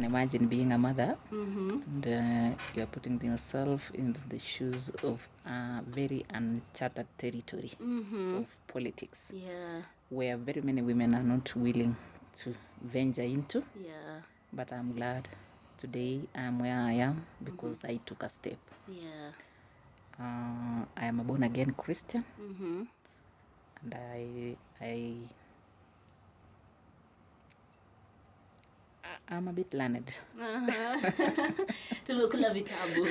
can imagine being a mother and you're putting yourself into the shoes of a very uncharted territory of politics, where very many women are not willing to venture into. But I'm glad today I'm where I am because I took a step. I am a born again Christian, and I'm a bit learned. Tumekula vitabu.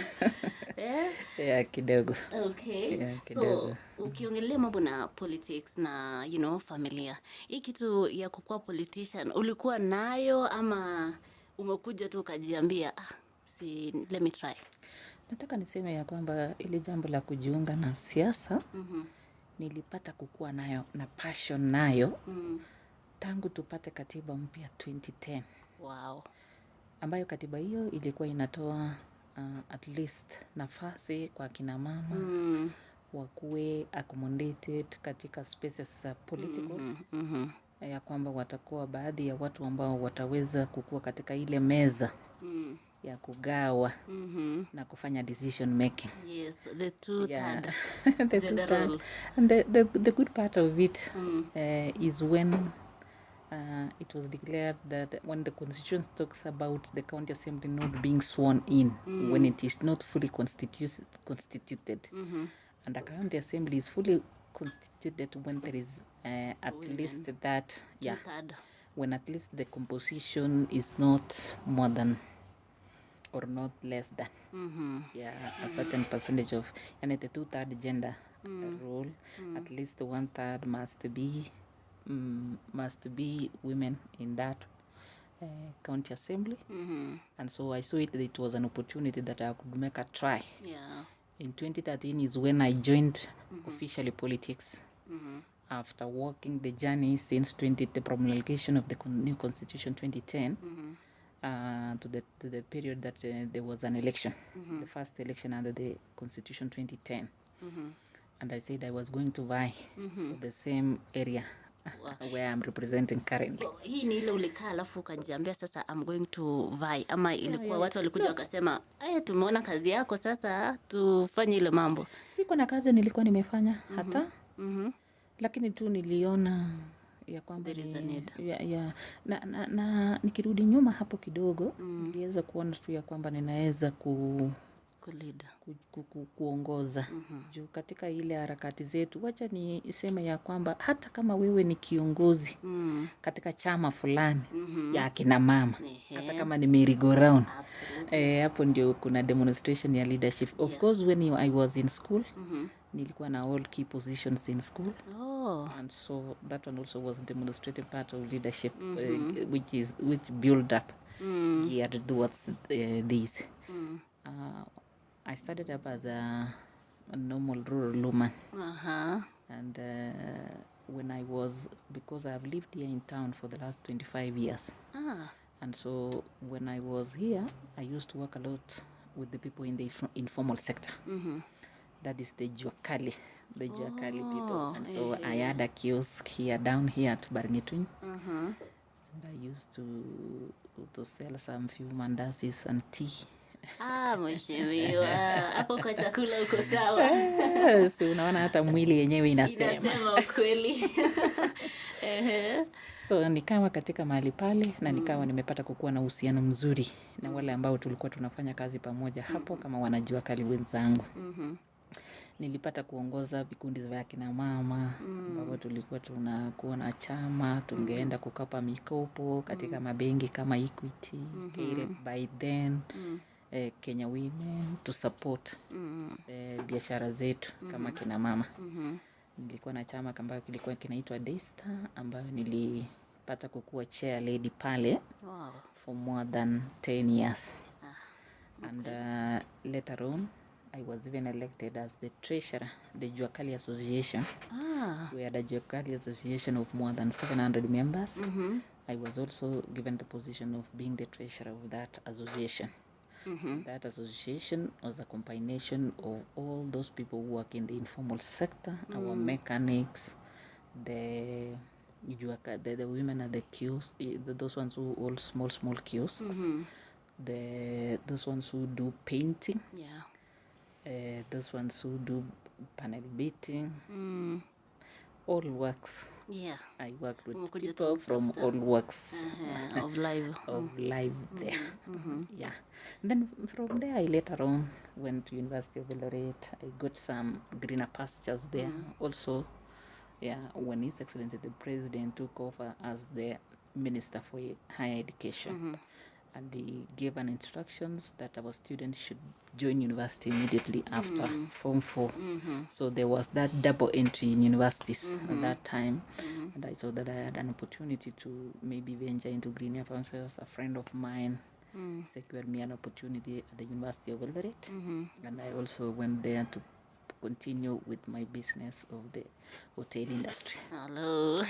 Yeah, kidogo. Okay. Yeah, kidogo. So, ukiongelea mambo na politics na, familia. Hii kitu ya kukuwa politician, ulikuwa nayo ama umekuja tu ukajiambia, let me try. Nataka niseme ya kwamba ili jambo la kujiunga na siasa, nilipata kukuwa nayo na passion nayo. Tangu tupate katiba mpya 2010. Wow. Ambayo katiba hiyo ilikuwa inatoa at least nafasi kwa kina mama wakuwe accommodated katika spaces za political. Ya kwamba watakuwa baadhi ya watu ambao wataweza kukua katika ile meza ya kugawa na kufanya decision making. Yes, the two-third. The two-third. And the good part of it is when it was declared that when the Constitution talks about the county assembly not being sworn in, when it is not fully constituted, and the county assembly is fully constituted when there is at least that, when at least the composition is not more than or not less than a certain percentage of, and the two-third gender rule, at least 1/3 must be women in that county assembly. And so I saw that it was an opportunity that I could make a try. In 2013 is when I joined officially politics, after walking the journey since the promulgation of the new constitution 2010 to the period that there was an election, the first election under the constitution 2010. And I said I was going to vie for the same area where I'm representing currently. So, hii ni ile ulikaa alafu ukajiambia sasa I'm going to vie, ama ilikuwa watu walikuja wakasema tumeona kazi yako sasa tufanye ile mambo? Siko na kazi nilikuwa nimefanya hata lakini tu niliona ya kwamba na nikirudi nyuma hapo kidogo niliweza kuona tu ya kwamba ninaweza kuongoza juu katika ile harakati zetu. Wacha niseme ya kwamba hata kama wewe ni kiongozi katika chama fulani ya kina mama, hata kama ni merry go round, hapo ndio kuna demonstration ya leadership. Of course when I was in school, nilikuwa na all key positions in school. And so that one also was demonstrating part of leadership, which build up geared towards this. I started up as a normal rural woman. And when I was, because I've lived here in town for the last 25 years. And so when I was here, I used to work a lot with the people in the informal sector. That is the Juakali people. And so I had a kiosk down here at Baringetun. And I used to sell some few mandasis and tea. Mheshimiwa, hapo kwa chakula uko sawa. Si unaona hata mwili yenyewe inasema ukweli. So nikawa katika mahali pale na nikawa nimepata kukuwa na uhusiano mzuri na wale ambao tulikuwa tunafanya kazi pamoja hapo kama wanajua kali wenzangu. Nilipata kuongoza vikundi vya kina mama ambao tulikuwa tunakuwa na chama, tungeenda kukapa mikopo katika mabenki kama Equity, by then Kenya Women to support biashara zetu kama kina mama. Nilikuwa na chama ambacho kilikuwa kinaitwa Daystar, ambayo nilipata kukuwa chair lady pale for more than 10 years. And later on I was even elected as the treasurer, the Juakali Association. We had a Juakali Association of more than 700 members. I was also given the position of being the treasurer of that association. That association was a combination of all those people who work in the informal sector, our mechanics, the women at the kiosks, those ones who hold small kiosks, those ones who do painting, Yeah. those ones who do panel beating, Mm. all works. Yeah. I worked with Umekuja tu people from kutafuta. all walks Of life. of life there. Mm-hmm. Yeah. And then from there, I later on went to University of Eldoret. I got some greener pastures there. Also, yeah, when His Excellency the President took over as the Minister for Higher Education, and he gave an instructions that our students should join university immediately after Form 4. So there was that double entry in universities at that time, and I saw that I had an opportunity to maybe venture into green affairs. A friend of mine secured me an opportunity at the University of Eldoret, and I also went there to continue with my business of the hotel industry. Hello.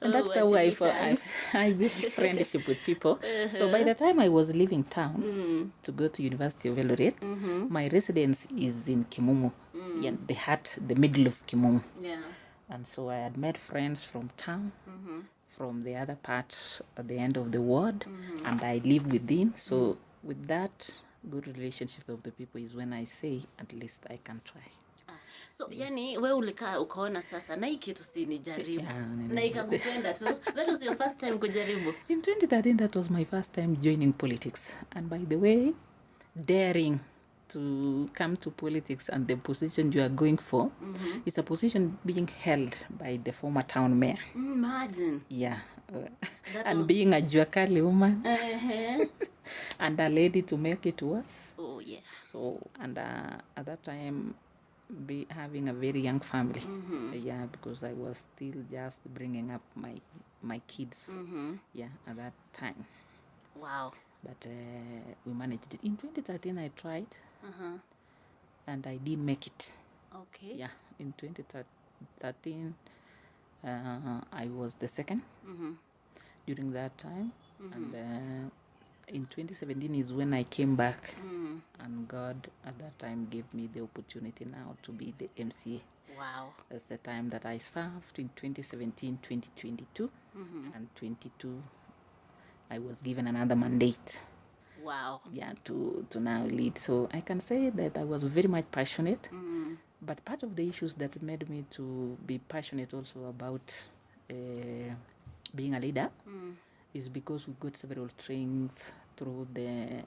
And that's how I built friendship with people. So by the time I was leaving town to go to University of Eldoret, my residence is in Kimumu, the middle of Kimumu. Yeah. And so I had met friends from town, from the other part at the end of the ward, and I live within. So with that good relationship of the people is when I say at least I can try. So yani we ulikaa ukaona sasa na hii kitu si nijaribu. Yeah, Na ikakupenda tu. That was your first time kujaribu. In 2013, that was my first time joining politics. And by the way, daring to come to politics and the position you are going for is a position being held by the former town mayor. Imagine. Yeah. And being a Juakali woman and a lady to make it worse. Oh, yeah. So, and at that time, having a very young family. Yeah, because I was still just bringing up my kids. Yeah, at that time. Wow. But we managed it. In 2013, I tried, and I didn't make it. Okay. Yeah, in 2013, I was the second during that time. And in 2017 is when I came back, and God at that time gave me the opportunity now to be the MCA. Wow. That's the time that I served in 2017, 2022, and 22. I was given another mandate. Wow. Yeah, to now lead. So I can say that I was very much passionate. But part of the issues that made me to be passionate also about being a leader is because we got several trainings through the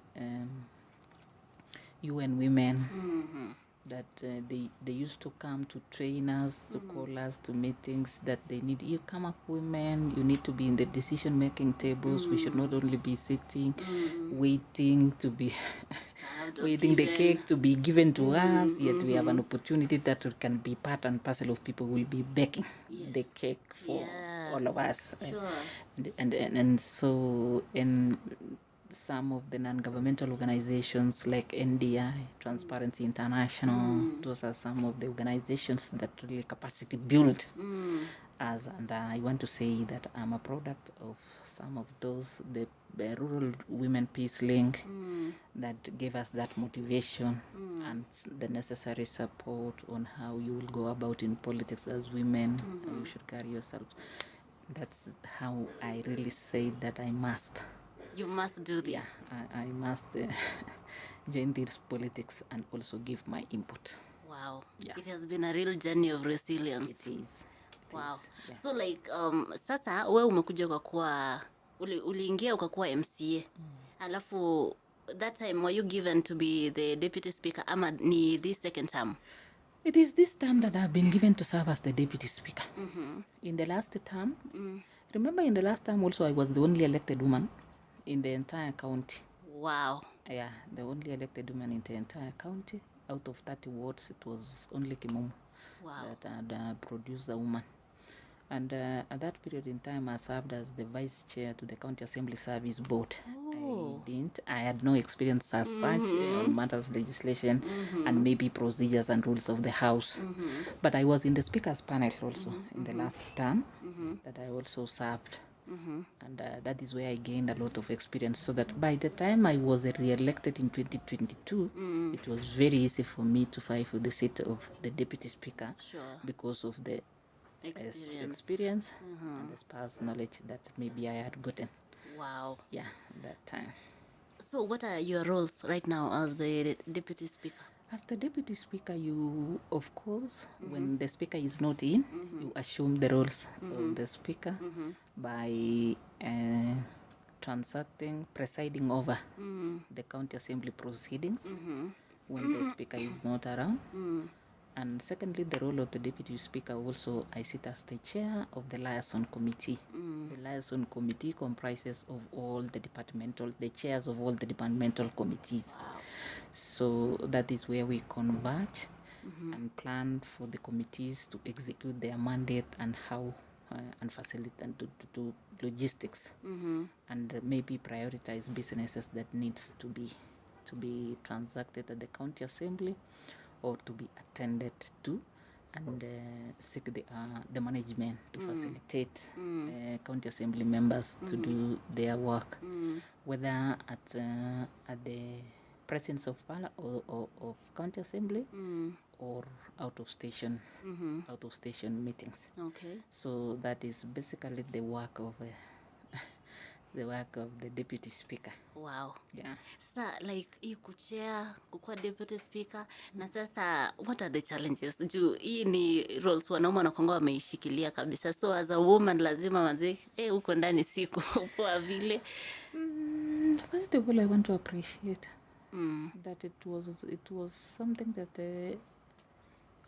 UN Women that they used to come to train us, to call us to meetings that they need. You come up women, you need to be in the decision making tables. We should not only be sitting, waiting to be waiting the cake to be given to us, yet we have an opportunity that we can be part and parcel of people who will be baking the cake for all of us. Sure. And so in some of the non-governmental organizations like NDI, Transparency International, those are some of the organizations that really capacity build us. And I want to say that I'm a product of some of those, the Rural Women Peace Link that gave us that motivation and the necessary support on how you will go about in politics as women, how you should carry yourself. That's how I really say that I must. You must do this. Yeah, I must join this politics and also give my input. Wow. Yeah. It has been a real journey of resilience. It is. Wow. Yeah. So like sasa wewe umekuja ukakuwa uliingia ukakuwa MCA. Alafu that time were you given to be the deputy speaker ama ni this second term? It is this term that I've been given to serve as the deputy speaker. In the last term, remember in the last term also I was the only elected woman in the entire county. Wow. Yeah, the only elected woman in the entire county. Out of 30 wards, it was only Kimumu that had produced a woman. And at that period in time, I served as the vice chair to the County Assembly Service Board. I had no experience as such on matters legislation and maybe procedures and rules of the House. But I was in the Speaker's panel also in the last term that I also served. And that is where I gained a lot of experience, so that by the time I was re-elected in 2022, it was very easy for me to fight for the seat of the deputy speaker because of the experience and the sparse knowledge that maybe I had gotten. Wow. Yeah, that time. So what are your roles right now as the deputy speaker? As the deputy speaker, you, of course, when the speaker is not in, you assume the roles of the speaker by presiding over the county assembly proceedings when the speaker is not around. And secondly, the role of the deputy speaker also, I sit as the chair of the liaison committee. The liaison committee comprises of the chairs of all the departmental committees. Wow. So that is where we converge and plan for the committees to execute their mandate and how and facilitate and to do logistics and maybe prioritize businesses that needs to be transacted at the county assembly or to be attended to, and seek the management to facilitate county assembly members to do their work, whether at the presence of of county assembly or out of station meetings. Okay. So that is basically the work of the deputy speaker. Wow. Yeah. Sasa like hii kuchair, kukuwa deputy speaker, na sasa what are the challenges? Juu hii ni roles wanaume wanakuanga wameishikilia kabisa. So as a woman lazima manze, uko ndani siku poa vile. First of all, I want to appreciate that it was something that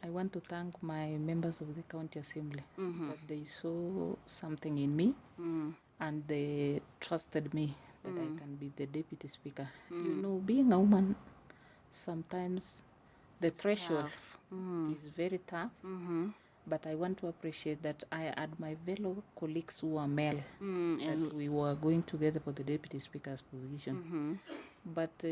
I want to thank my members of the county assembly that they saw something in me and they trusted me that I can be the deputy speaker. You know, being a woman, sometimes the threshold is very tough. But I want to appreciate that I had my fellow colleagues who are male, and we were going together for the deputy speaker's position. But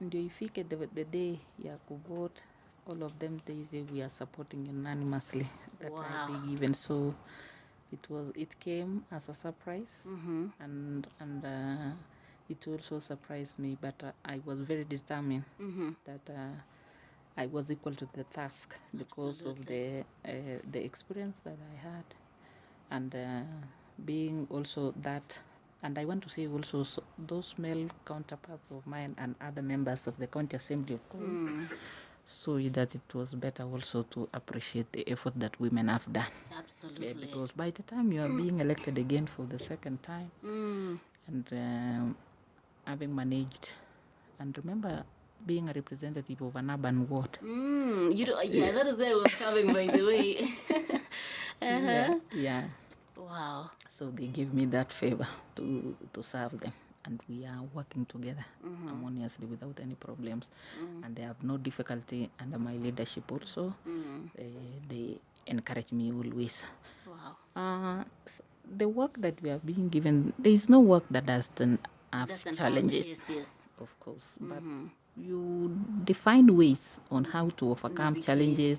ndio ifike the day ya kuvote, all of them they say we are supporting unanimously that I be given. So it came as a surprise, and it also surprised me. But I was very determined that I was equal to the task because of the experience that I had, and being also that. And I want to say also those male counterparts of mine and other members of the county assembly, of course, so that it was better also to appreciate the effort that women have done. Absolutely. Yeah, because by the time you are being elected again for the second time, and having managed, and remember being a representative of an urban ward. That is where I was coming, by the way. Yeah. Wow. So they gave me that favor to serve them, and we are working together harmoniously without any problems, and they have no difficulty under my leadership also. They encourage me always. Wow. The work that we are being given, there is no work that doesn't have challenges. Yes. Of course, but you define ways on how to overcome challenges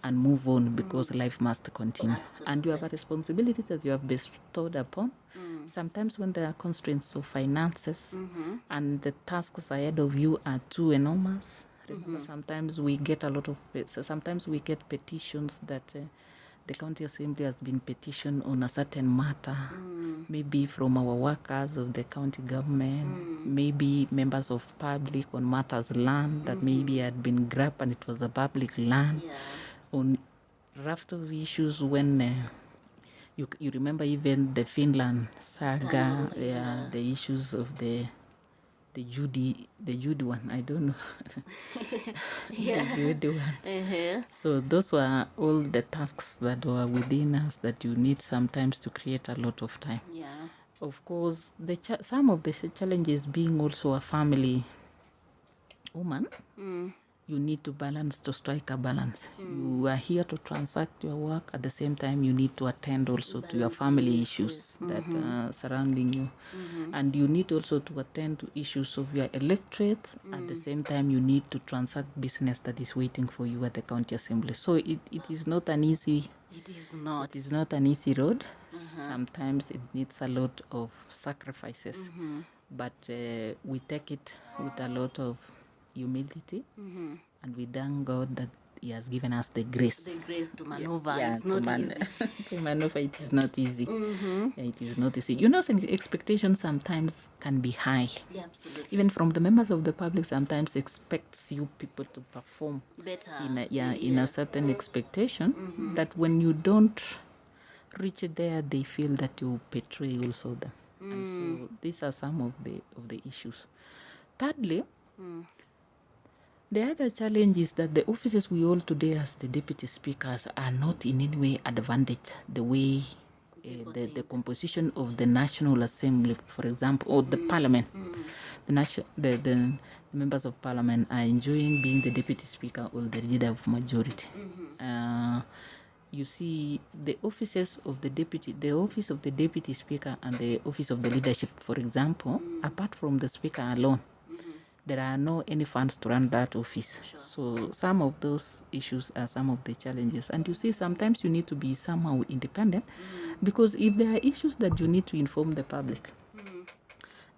and move on, because life must continue. Absolutely. And you have a responsibility that you have bestowed upon. Sometimes when there are constraints of finances and the tasks ahead of you are too enormous, remember sometimes we get petitions that the county assembly has been petitioned on a certain matter, maybe from our workers of the county government, maybe members of public on matters land that maybe had been grabbed and it was a public land, on raft of issues when you remember even the Finland saga, the issues of the Judy one, I don't know. The Judy one. So those were all the tasks that were within us that you need sometimes to create a lot of time. Yeah. Of course, some of the challenges being also a family woman, you need to strike a balance. You are here to transact your work. At the same time, you need to attend also to your family issues that are surrounding you. And you need also to attend to issues of your electorate. At the same time, you need to transact business that is waiting for you at the county assembly. So it is not an easy... It is not. It is not an easy road. Sometimes it needs a lot of sacrifices. But we take it with a lot of humility, and we thank God that he has given us the grace. The grace to maneuver. Yeah, It's not easy. to maneuver, it is not easy. Yeah, it is not easy. You know, some expectations sometimes can be high. Yeah, absolutely. Even from the members of the public, sometimes expects you people to perform Better. in a certain expectation that when you don't reach it there, they feel that you betray also them. And so these are some of the issues. Thirdly, the other challenge is that the offices we hold today as the deputy speakers are not in any way advantaged the way the composition of the National Assembly, for example, or the Parliament. The members of Parliament are enjoying being the deputy speaker or the leader of majority. You see, the offices of the office of the deputy speaker and the office of the leadership, for example, apart from the speaker alone, there are no any funds to run that office. Sure. So some of those issues are some of the challenges. And you see, sometimes you need to be somehow independent because if there are issues that you need to inform the public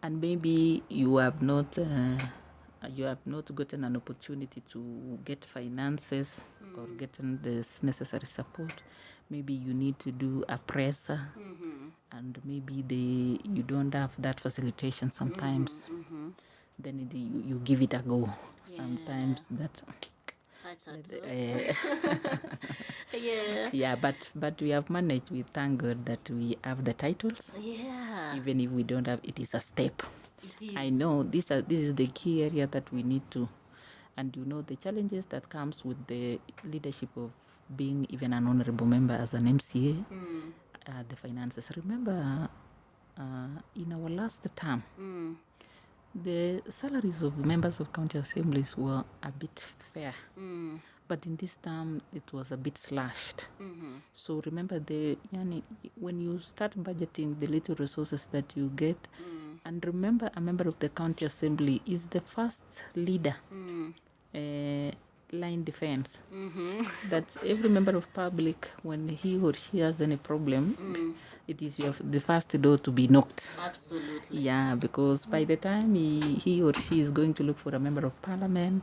and maybe you have not gotten an opportunity to get finances or getting this necessary support, maybe you need to do a presser and maybe you don't have that facilitation sometimes. Then you give it a go. Sometimes that yeah, but we have managed. We thank God that we have the titles. Yeah. Even if we don't have, it is a step. It is. I know this is the key area that we need to, and you know the challenges that comes with the leadership of being even an honorable member as an MCA, the finances. Remember, in our last term, the salaries of members of county assemblies were a bit fair. But in this term, it was a bit slashed. So remember, when you start budgeting the little resources that you get, and remember, a member of the county assembly is the first leader, line defense. That every member of public, when he or she has any problem, it is the first door to be knocked. Absolutely. Yeah, because by the time he or she is going to look for a member of parliament,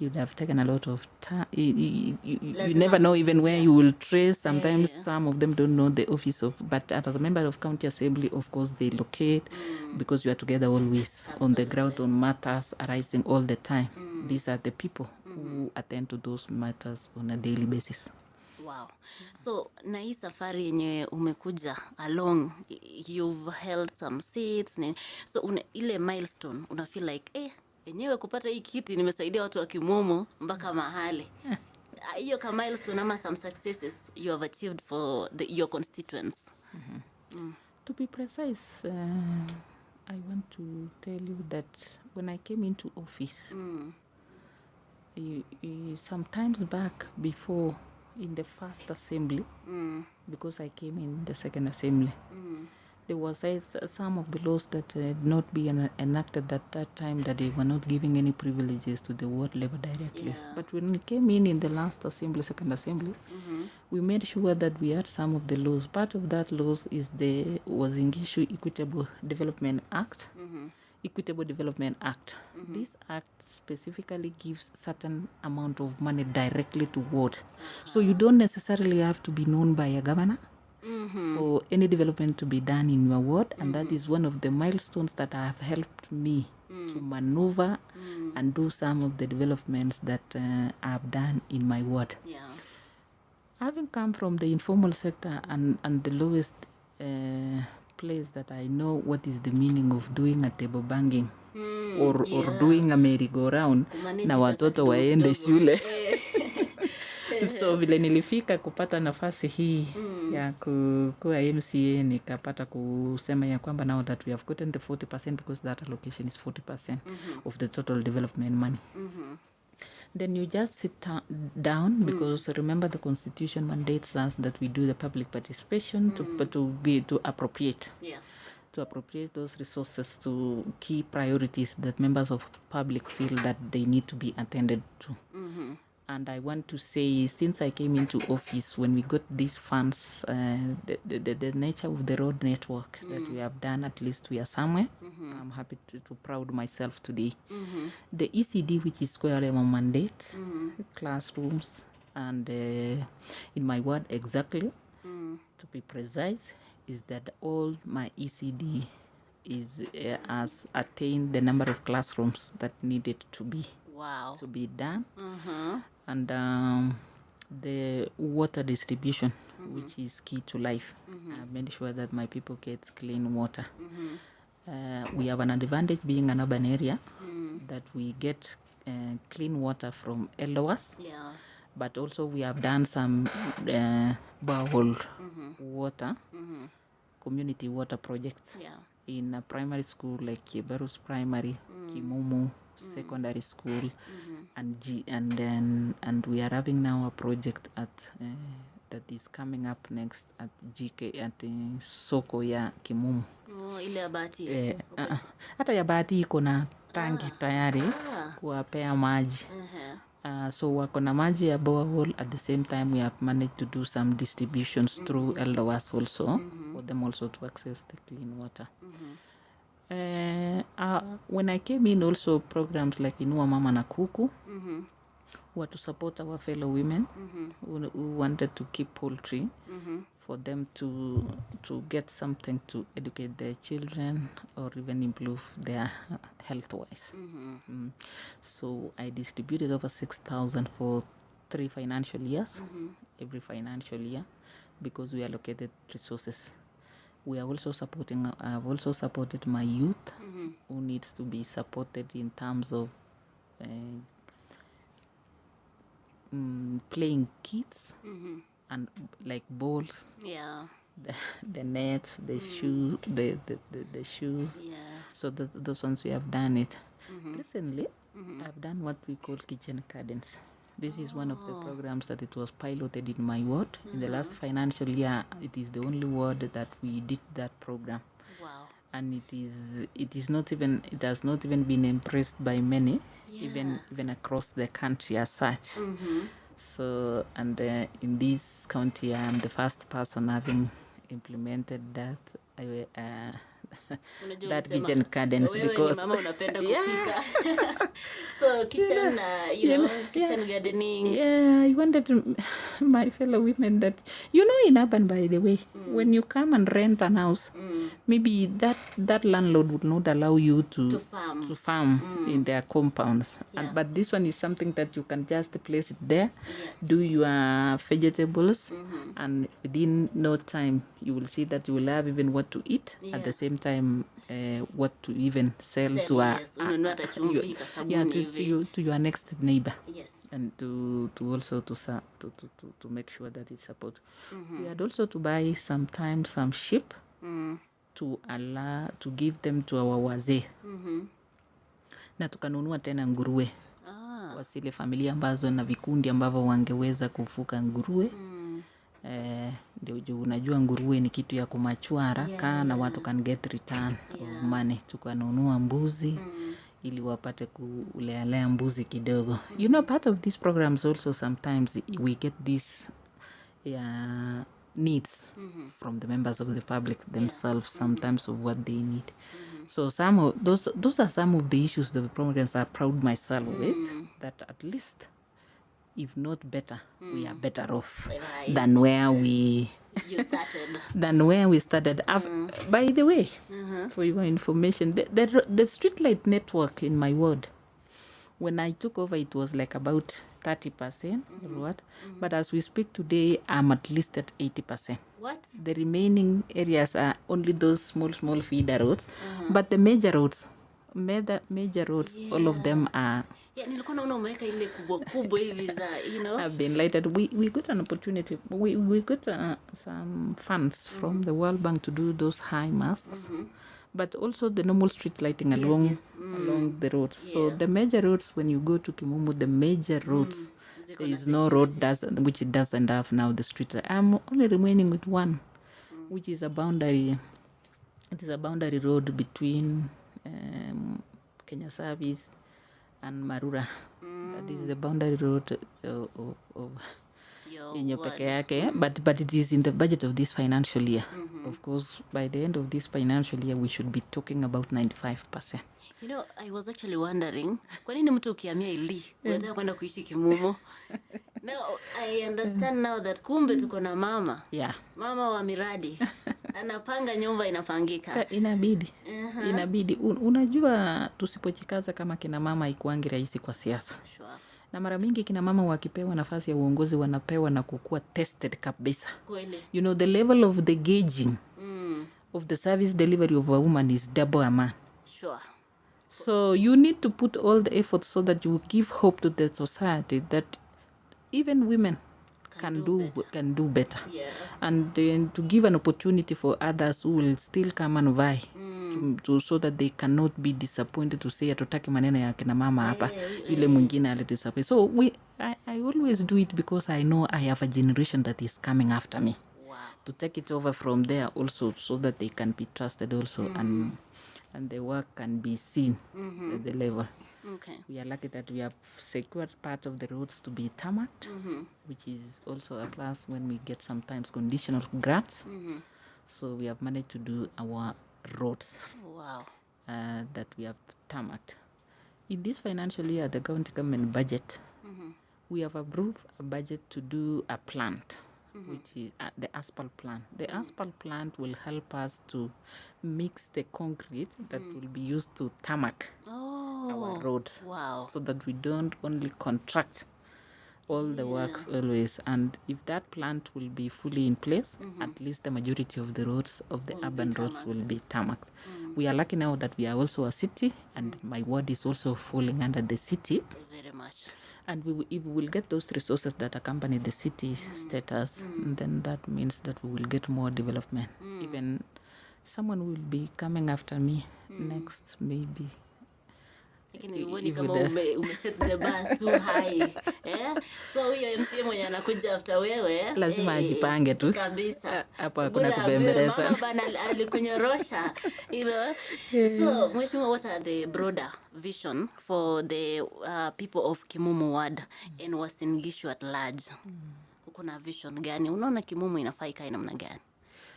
you'd have taken a lot of time. You never know even where you will trace. Sometimes some of them don't know the office of, but as a member of county assembly, of course, they locate because you are together always on the ground on matters arising all the time. These are the people who attend to those matters on a daily basis. Wow. So na hii safari yenye umekuja along, you've held some seats. So ile milestone, una feel like, enyewe kupata hii kiti nimesaidia watu wa Kimomo mpaka mahali. Hiyo ka milestone ama some successes you have achieved for your constituents. To be precise, I want to tell you that when I came into office, sometimes back before, in the first assembly, because I came in the second assembly, there was some of the laws that had not been enacted at that time, that they were not giving any privileges to the ward level directly. Yeah. But when we came in the last assembly, second assembly, we made sure that we had some of the laws. Part of that laws was in issue Equitable Development Act. Equitable Development Act. This act specifically gives certain amount of money directly to wards. So you don't necessarily have to be known by a governor for any development to be done in your ward. And that is one of the milestones that have helped me to maneuver and do some of the developments that I've done in my ward. Yeah. Having come from the informal sector and the lowest place that I know what is the meaning of doing a table banging or doing a merry-go-round na watoto waende shule. So vile nilifika kupata nafasi hii ya kuwa MCA, nikapata kusema ya kwamba now that we have gotten the 40% because that allocation is 40% of the total development money. Then you just sit down because remember the constitution mandates us that we do the public participation to appropriate. Yeah. To appropriate those resources to key priorities that members of public feel that they need to be attended to. And I want to say, since I came into office, when we got these funds, the nature of the road network that we have done, at least we are somewhere. I'm happy to proud myself today. The ECD, which is square level mandate, classrooms, and in my ward exactly, to be precise, is that all my ECD is has attained the number of classrooms that needed to be Wow. done, and the water distribution, which is key to life. I've made sure that my people get clean water. We have an advantage being an urban area that we get clean water from Eldowas, Yeah. but also we have done some borehole water, community water projects Yeah. in a primary school like Kibarus Primary, Kimumu Secondary School, and we are having now a project at that is coming up next at GK at soko ya Kimumu. Oh, ile ya Bahati. Hata ya Bahati iko na tangi tayari kuwapea maji. So wako na maji ya borehole. At the same time, we have managed to do some distributions through Eldowas also, for them also to access the clean water. When I came in, also programs like Inua Mama na Kuku were to support our fellow women who wanted to keep poultry, for them to get something to educate their children or even improve their health-wise. So I distributed over 6,000 for 3 financial years, every financial year, because we allocated resources. We are also supporting, I've also supported my youth who needs to be supported in terms of playing kits and like balls, Yeah. the nets, the shoe, the shoes. Yeah. So those ones we have done it. Recently, I've done what we call kitchen gardens. This is one of the programs that it was piloted in my ward. In the last financial year, it is the only ward that we did that program. Wow. And it has not even been embraced by many, even across the country as such. So, and in this county, I am the first person having implemented that that kitchen gardens, because mama unapenda kupika. So kitchen kitchen gardening. Yeah, I wanted to, my fellow women that, in urban, by the way, when you come and rent an house, maybe that landlord would not allow you to farm in their compounds. But this one is something that you can just place it there, do your vegetables, and within no time you will see that you will have even what to eat, at the same time what to even sell to your next neighbor. Yes. And to also to make sure that it's support. We had also to buy sometimes some sheep to give them to our wazee. Na tukanunua tena nguruwe kwa zile familia ambazo na vikundi ambavyo wangeweza kufuka nguruwe. Ndio unajua nguruwe ni kitu ya kumachua haraka na watu can get return of money. Tukanunua mbuzi ili wapate kulealea mbuzi kidogo. Part of these programs also sometimes we get these needs from the members of the public themselves, sometimes of what they need. So some of those are some of the issues, the programs I proud myself with, that at least, if not better, we are better off than where we started. By the way, for your information, the street light network in my ward, when I took over, it was like about 30% or what. But as we speak today, I'm at least at 80%. What? The remaining areas are only those small feeder roads. But the major roads, all of them are... nilikuwa naona umeweka ile kubwa hivi za, have been lighted. We got an opportunity. We got some funds from the World Bank to do those high masts. But also the normal street lighting along the roads. So the major roads, when you go to Kimumu, the major roads, there is no road which it doesn't have now the street light. I'm only remaining with one, which is a boundary. It is a boundary road between Kenya Service and Marura. That is the boundary road of yenye peke yake, but it is in the budget of this financial year. Of course, by the end of this financial year, we should be talking about 95%. I was actually wondering, kwa nini mtu ukihamia Ili unataka kwenda kuishi Kimumu? Now I understand now that kumbe tuko na mama. Yeah. Mama wa miradi. Anapanga nyumba inapangika. Inabidi. Inabidi. Unajua tusipochikaza kama kina mama haikuangi rahisi kwa siasa. Sure. Na mara mingi kina mama wakipewa nafasi ya uongozi wanapewa na kukua tested kabisa. Kweli. You know, the level of the gauging of the service delivery of a woman is double a man. Sure. So you need to put all the effort so that you give hope to the society that even women can do better. Yeah. And to give an opportunity for others who will still come and vie so that they cannot be disappointed to say atutaki maneno ya kina mama hapa yule mwingine alidisappoint. So I always do it because I know I have a generation that is coming after me. Wow. To take it over from there also so that they can be trusted also and the work can be seen at the level. Okay. We are lucky that we have secured part of the roads to be tarmacked, which is also a plus when we get sometimes conditional grants. So we have managed to do our roads Wow. that we have tarmacked. In this financial year, the county government budget, we have approved a budget to do a plant, which is the asphalt plant. The asphalt plant will help us to mix the concrete that will be used to tarmac our roads. Wow. So that we don't only contract all the works always. And if that plant will be fully in place, at least the majority of the roads of the urban roads will be tarmacked. We are lucky now that we are also a city, and my ward is also falling under the city. Very much. And if we will get those resources that accompany the city status, then that means that we will get more development. Even someone will be coming after me next, maybe. Lakini uone kama umeset the bar too high. So huyo MC mwenye anakuja after wewe lazima ajipange tu kabisa. Hapa hakuna kubembeleza. Mama bana alikunyorosha, you know. So mheshimiwa, what are the broader vision for the people of Kimumu ward and Uasin Gishu at large? Uko na vision gani? Unaona Kimumu inafaa ikae namna gani?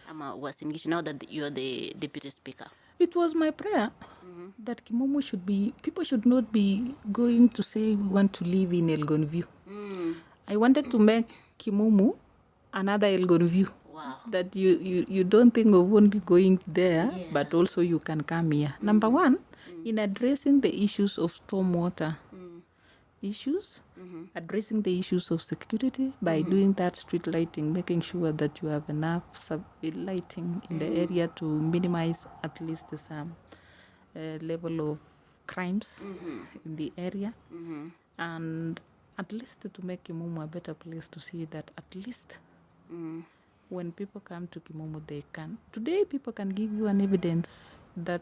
Ama Uasin Gishu, now that you are the deputy speaker? It was my prayer that Kimumu people should not be going to say we want to live in Elgon View. I wanted to make Kimumu another Elgon View. Wow. That you don't think of only going there, but also you can come here. Number one, in addressing the issues of stormwater issues, addressing the issues of security by doing that street lighting, making sure that you have enough lighting in the area to minimize at least some level of crimes in the area, and at least to make Kimumu a better place to see that at least when people come to Kimumu, today people can give you an evidence that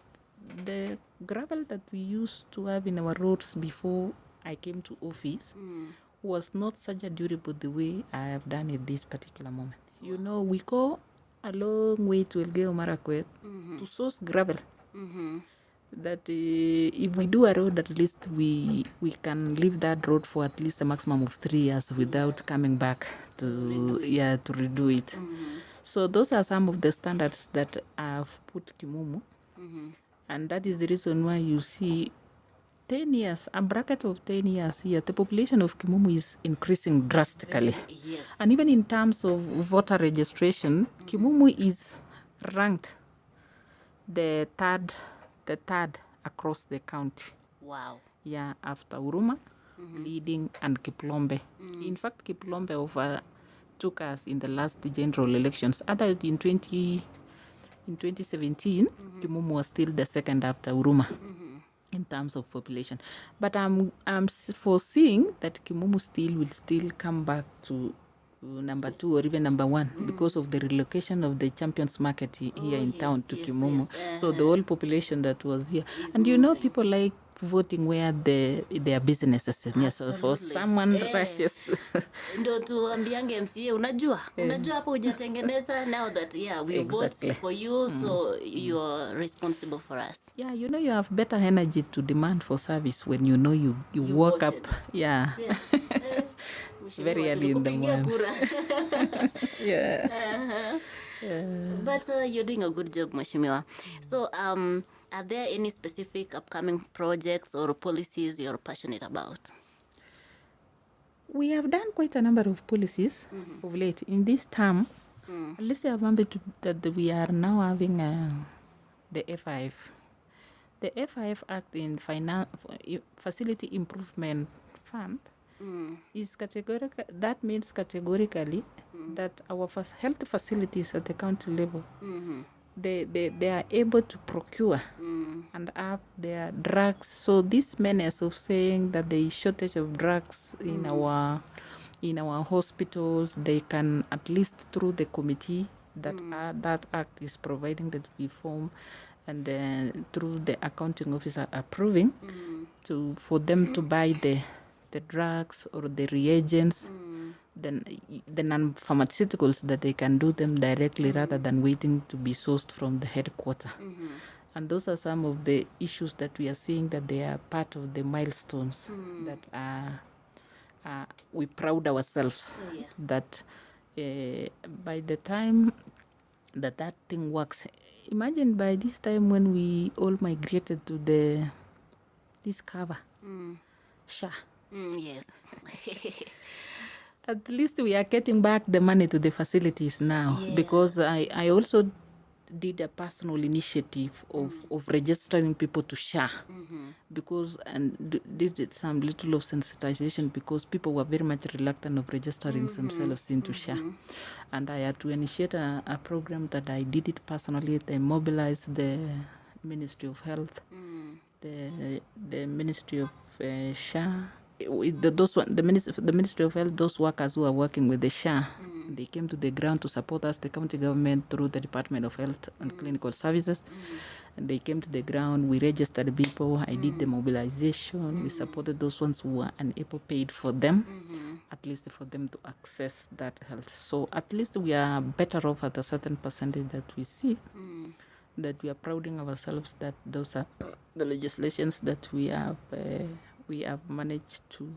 the gravel that we used to have in our roads before I came to office was not such a durable the way I have done it this particular moment. You know, we go a long way to Elgeyo Marakwet to source gravel. That if we do a road, at least we can leave that road for at least a maximum of 3 years without coming back to redo it. So those are some of the standards that I've put Kimumu, and that is the reason why you see 10 years, a bracket of 10 years here, the population of Kimumu is increasing drastically. Yes. And even in terms of voter registration, Kimumu is ranked the third across the county. Wow. Yeah, after Uruma, leading, and Kiplombe. In fact, Kiplombe overtook us in the last general elections. Other in 2017, Kimumu was still the second after Uruma in terms of population. But I'm foreseeing that Kimumu will still come back to number 2 or even number 1 because of the relocation of the Champions Market here in town to Kimumu. So the whole population that was here. And you know, people like voting where their businesses is near. So for someone rushes to ndo tuambiange MCA, unajua hapo hujatengeneza, now that we vote for you, so you're responsible for us. Yeah, you know, you have better energy to demand for service when you know you woke voted. up. Yeah. Very early in the morning. But you're doing a good job, Mheshimiwa. So are there any specific upcoming projects or policies you're passionate about? we have done quite a number of policies of late. In this term, at least I remember that we are now having the F5. The F5 Act in Facility Improvement Fund is categorical. That means categorically that our health facilities at the county level, they are able to procure and have their drugs. So this menace of saying that there is shortage of drugs in our hospitals, they can, at least through the committee that that act is providing that we form, and through the accounting officer approving for them to buy the drugs or the reagents, then the non-pharmaceuticals, that they can do them directly rather than waiting to be sourced from the headquarter. And those are some of the issues that we are seeing, that they are part of the milestones that we proud ourselves that by the time that thing works. Imagine by this time when we all migrated to this cover, SHA. Yes. At least we are getting back the money to the facilities now, because I also did a personal initiative of registering people to SHA, because, and did some little of sensitization, because people were very much reluctant of registering themselves into SHA. And I had to initiate a program that I did it personally. They mobilized the Ministry of Health, the Ministry of SHA, the Ministry of Health, those workers who are working with the SHA. They came to the ground to support us, the county government, through the Department of Health and Clinical Services. And they came to the ground, we registered people, I did the mobilization, we supported those ones who were unable, paid for them, at least for them to access that health. So at least we are better off at a certain percentage that we see, that we are prouding ourselves that those are the legislations that we have managed to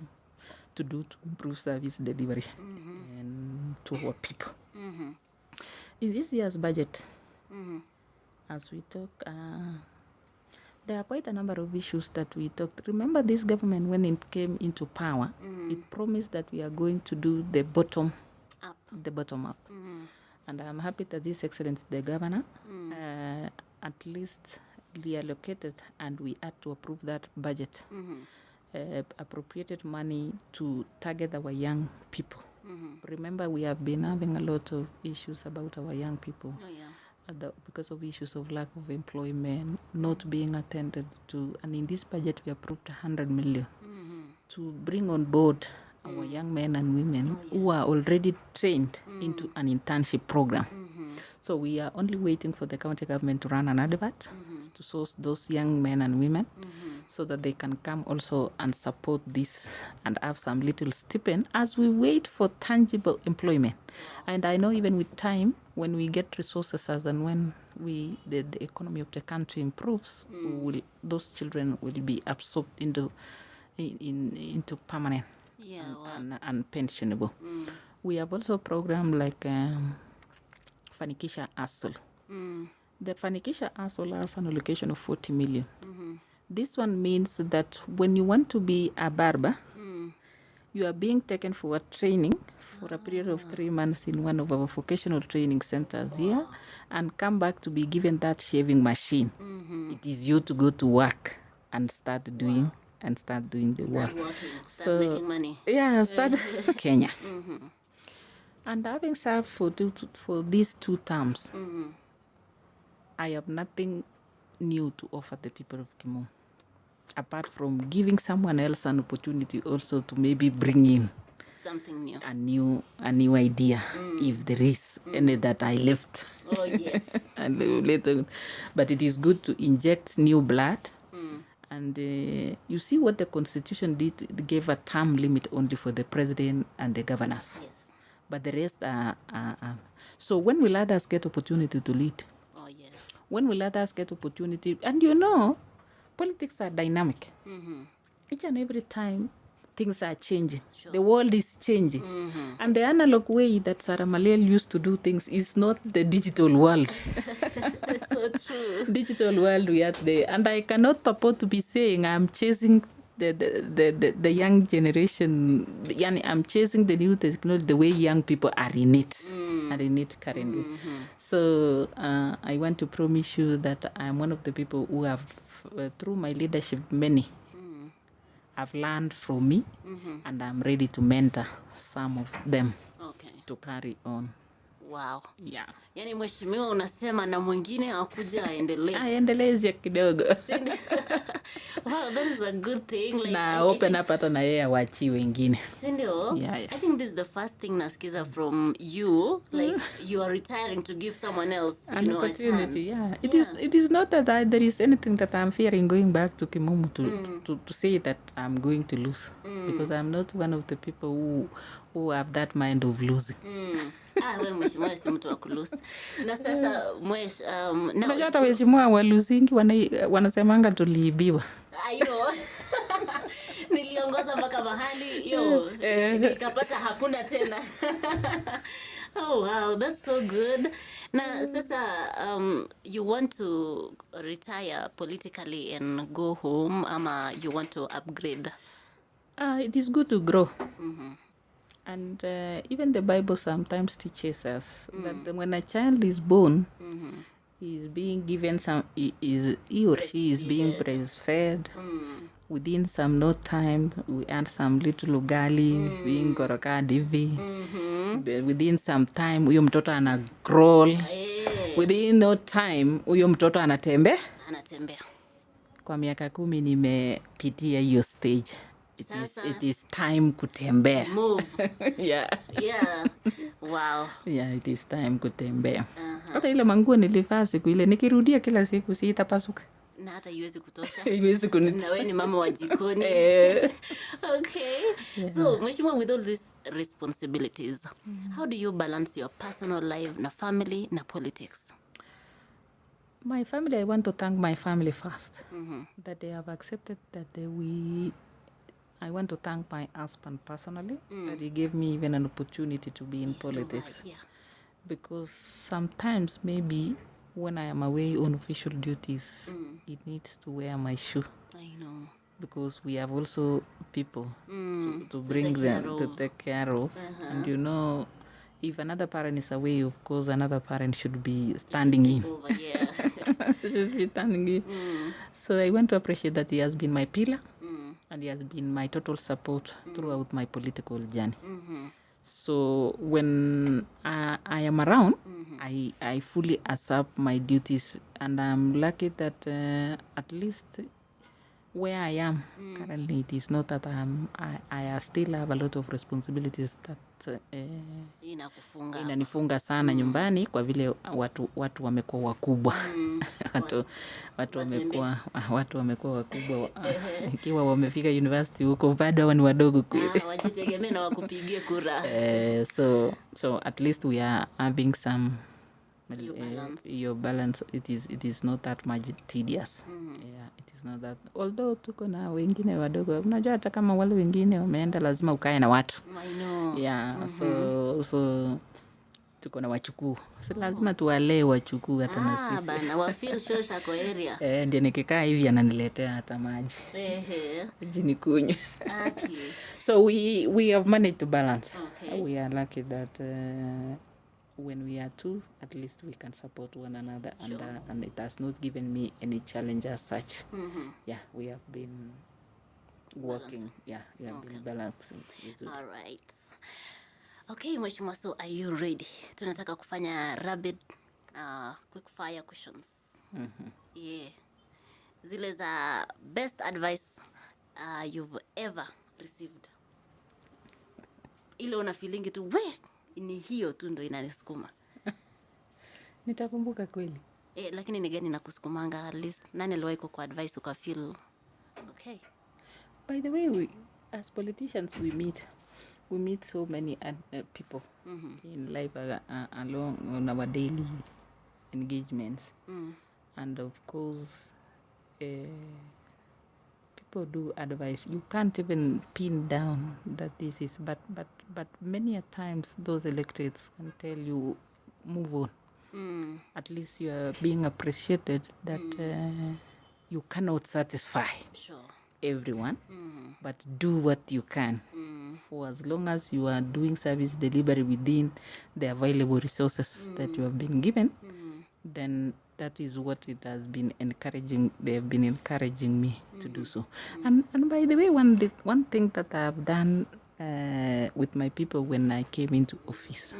do to improve service delivery and to our people. In this year's budget, as we talk, there are quite a number of issues that we talked. Remember, this government, when it came into power, it promised that we are going to do the bottom up. And I'm happy that His Excellency the Governor at least reallocated, and we had to approve that budget, appropriated money to target our young people. Remember, we have been having a lot of issues about our young people. Because of issues of lack of employment, not being attended to. And in this budget, we approved 100 million to bring on board our young men and women who are already trained into an internship program. So we are only waiting for the county government to run an advert to source those young men and women so that they can come also and support this and have some little stipend as we wait for tangible employment. And I know even with time, when we get resources, as and when the economy of the country improves, those children will be absorbed into permanent and pensionable. We have also a program like Fanikisha ASOL. The Fanikisha ASOL has an allocation of 40 million. This one means that when you want to be a barber, you are being taken for a training for a period of 3 months in one of our vocational training centers here, and come back to be given that shaving machine. It is you to go to work and start doing the work. Start making money. Yeah, start Kenya. And having served for these 2 terms, I have nothing new to offer the people of Kimon, apart from giving someone else an opportunity also to maybe bring in something new, a new idea, if there is any that I left. Oh yes. And later, but it is good to inject new blood. And you see what the Constitution did. It gave a term limit only for the president and the governors. Yes. But the rest are. So when will others get opportunity to lead? Oh yeah. When will others get opportunity? And you know, politics are dynamic. Each and every time, things are changing. Sure. The world is changing. And the analog way that Sarah Malel used to do things is not the digital world. That's so true. Digital world we are there. And I cannot purport to be saying I'm chasing the young generation. Yani, I'm chasing the new technology the way young people are in it. Are in it currently. So I want to promise you that I'm one of the people who have, through my leadership, many have learned from me, and I'm ready to mentor some of them to carry on. Wow. Yeah. Yani mheshimiwa unasema na mwingine akuja aendelee. Aendeleze kidogo. Wow, that is a good thing. Like, Na open up hata na yeye awachi wengine. Sindio? Yeah. I think this is the first thing nasikiza from you. Like, you are retiring to give someone else, An a opportunity, chance. It is not that there is anything that I'm fearing going back to Kimumu to say that I'm going to lose. Because I'm not one of the people who have that mind of losing. We mheshimiwa si mtu wa kulusi. Na sasa Unajua hata waheshimiwa wa losing wanasemanga tuliibiwa. Ayo. Niliongoza mpaka mahali nikapata hakuna tena. Oh wow, that's so good. Na sasa you want to retire politically and go home, ama you want to upgrade? It is good to grow. And even the Bible sometimes teaches us that when a child is born, he is being given he or she is being breastfed. Within some no time, we add some little ugali, being gorokad hivi. Within some time, huyo mtoto ana crawl. Within no time, huyo mtoto anatembea. Kwa miaka 10 nimepitia hiyo stage. It is time kutembea. Move. Yeah. Wow. Yeah, it is time kutembea. Hata ile manguo nilivaa siku ile nikirudia kila siku si itapasuka. Na hata iwezi kutosha. Iwezi kunitoa. Na wewe ni mama wa jikoni. Okay. Yeah. So, mheshimiwa, with all these responsibilities, how do you balance your personal life na family na politics? My family, I want to thank my family first. That they have accepted that I want to thank my husband personally, that he gave me even an opportunity to be in politics. Yeah. Because sometimes maybe when I am away on official duties, it needs to wear my shoe. I know. Because we have also people to bring them, to take care of. And if another parent is away, of course, another parent should be standing in. Over, yeah. Should be standing in. So I want to appreciate that he has been my pillar. And he has been my total support throughout my political journey. So when I am around, I fully accept my duties, and I'm lucky that at least where I am currently, it is not that I still have a lot of responsibilities that inanifunga sana nyumbani kwa vile watu wamekuwa wakubwa. watu wamekuwa wakubwa ikiwa wamefika university huko bado hawa ni wadogo kweli. Wajitegemea na wakupigie kura. So at least we are having some your balance. It is not that much tedious. Yeah, it is not that, although tuko na wengine wadogo. Unajua hata kama wale wengine wameenda lazima ukae na watu. I know. Yeah. So tuko na wachukuu. So lazima tuwalee wachukuu hata na sisi. Bana wa feel shosha kwa area. Ndio nikikaa hivi ananiletea hata maji. Maji nikunywe. Okay. So we have managed to balance. Okay. We are lucky that when we are two, at least we can support one another. Sure. And it has not given me any challenge as such. Yeah, we have been working. Yeah, we have been balancing. All right. Okay, mheshimiwa, so are you ready? Tunataka kufanya rapid quick fire questions. Yeah. Zile za best advice you've ever received. Ile una feeling tu ni hiyo tu ndo inanisukuma. Nitakumbuka kweli. Lakini ni gani nakusukumanga at least? Nani aliwahi kwa advice uka feel okay? By the way, as politicians we meet so many people in life along on our daily engagements. And of course people do advise. You can't even pin down that this is, but many a times those electorates can tell you move on. At least you are being appreciated that you cannot satisfy. Sure. everyone, but do what you can. For as long as you are doing service delivery within the available resources that you have been given, then that is what it has been encouraging. They have been encouraging me to do so. And by the way, one thing that I have done with my people when I came into office,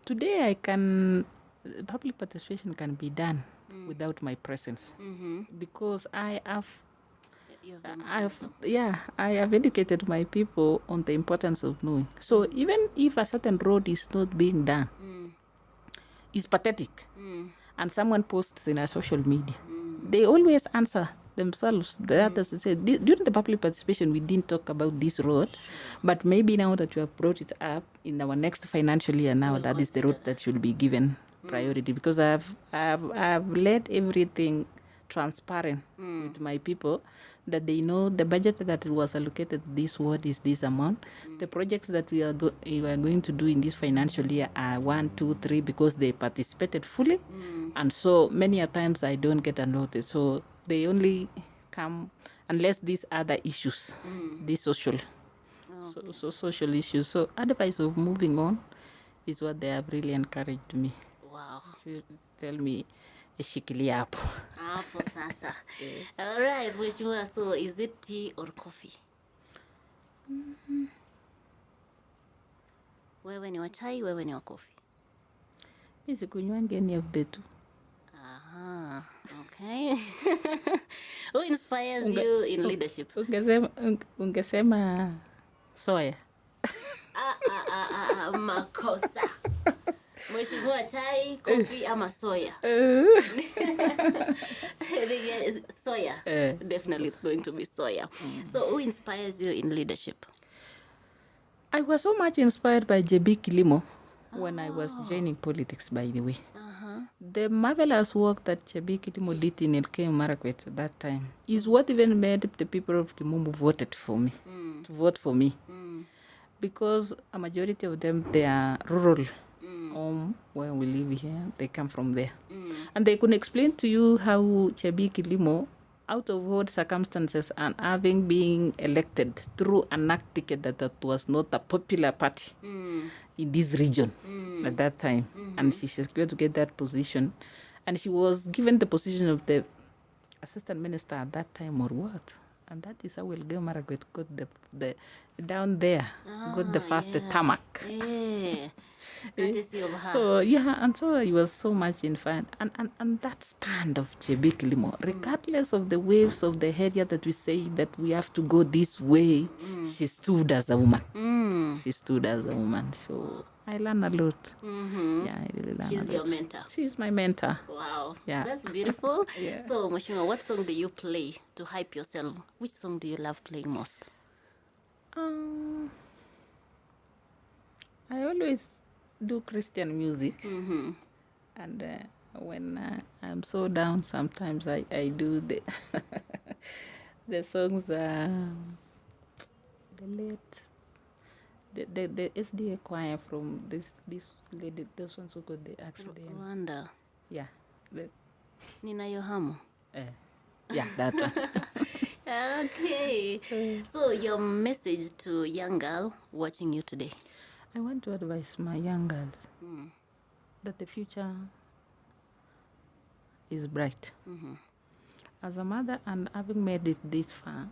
today public participation can be done without my presence, because I have educated my people on the importance of knowing. So even if a certain road is not being done, it's pathetic, and someone posts in a social media, they always answer themselves. The others say, during the public participation, we didn't talk about this road, but maybe now that you have brought it up in our next financial year, now that is the road that should be given priority, because I've let everything transparent with my people, that they know the budget that was allocated this ward is this amount. The projects that we are going to do in this financial year are 1, 2, 3, because they participated fully. And so many a times I don't get a notice. So they only come unless these other issues, these social issues. So advice of moving on is what they have really encouraged me. Wow. So tell me, shikilia hapo. Hapo sasa. All right, Mheshimiwa, so is it tea or coffee? Wewe ni wa chai, wewe ni wa coffee? Mimi sikunywangi any of the two. Aha, okay. Who inspires you in leadership? Ungesema soya. Makosa. Mheshimiwa, chai, coffee ama soya? Soya. Definitely it's going to be soya. So who inspires you in leadership? I was so much inspired by JB Kilimo when I was joining politics, by the way. The marvelous work that JB Kilimo did in Elgeyo Marakwet at that time is what even made the people of Kimumbu voted for me, to vote for me. Because a majority of them, they are rural. Where we live here, they come from there. And they could explain to you how JB Kilimo, out of what circumstances, and having been elected through an act ticket that was not a popular party in this region at that time. And she was going to get that position. And she was given the position of the assistant minister at that time, or what? And that is how Elgeyo Marakwet got the down there, got the first tarmac. Yeah. Courtesy of her. So and so I was so much in fun. And that stand of JB Kilimo, regardless of the waves of the area that we say that we have to go this way, she stood as a woman. She stood as a woman. So I learn a lot. Yeah, I really learn a lot. She's your mentor. She's my mentor. Wow. Yeah. That's beautiful. Yeah. So, Mheshimiwa, what song do you play to hype yourself? Which song do you love playing most? I always do Christian music. And when I'm so down, sometimes I do the the songs, the late, the SDA choir from this lady, those ones who got the accident. Rwanda. Yeah. Nina Yohamo. Yeah, that one. Okay. So, your message to young girl watching you today? I want to advise my young girls that the future is bright. As a mother, and having made it this far,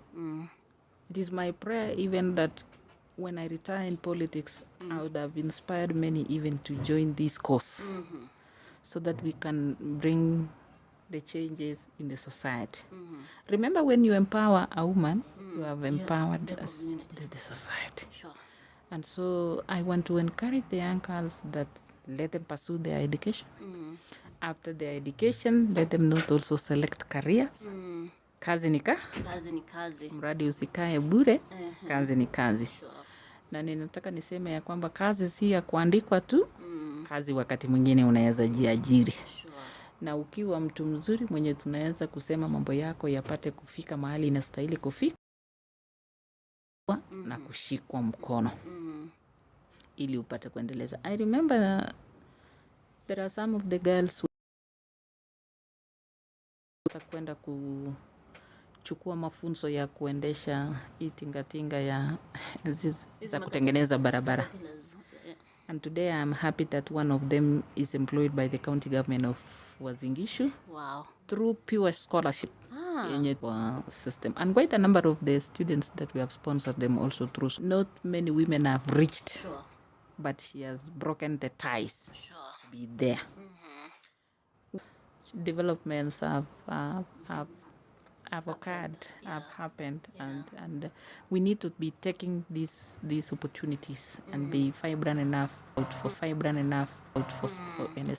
it is my prayer even that when I retire in politics, I would have inspired many even to join this cause, so that we can bring the changes in the society. Remember, when you empower a woman, you have empowered the society. Sure. And so I want to encourage the young girls that let them pursue their education. After their education, let them not also select careers. Kazi ni kazi. Mradi usikae bure, kazi ni kazi. Sure. Na ninataka niseme ya kwamba kazi si ya kuandikwa tu, kazi wakati mwingine unaweza jiajiri. Sure. Na ukiwa mtu mzuri mwenye tunaweza kusema mambo yako yapate kufika mahali inastahili kufika, na kushikwa mkono ili upate kuendeleza. I remember there are some of the girls who kwenda kuchukua mafunzo ya kuendesha hii tingatinga ya za Hizi kutengeneza barabara. caterpillars. Yeah. And today I'm happy that one of them is employed by the county government of Uasin Gishu Wow. through pure scholarship Ah. yenye system. And quite a number of the students that we have sponsored them also through. Not many women have reached, Sure. but she has broken the ties Sure. to be there. Developments have occurred, have happened, and we need to be taking these opportunities and be vibrant enough out for any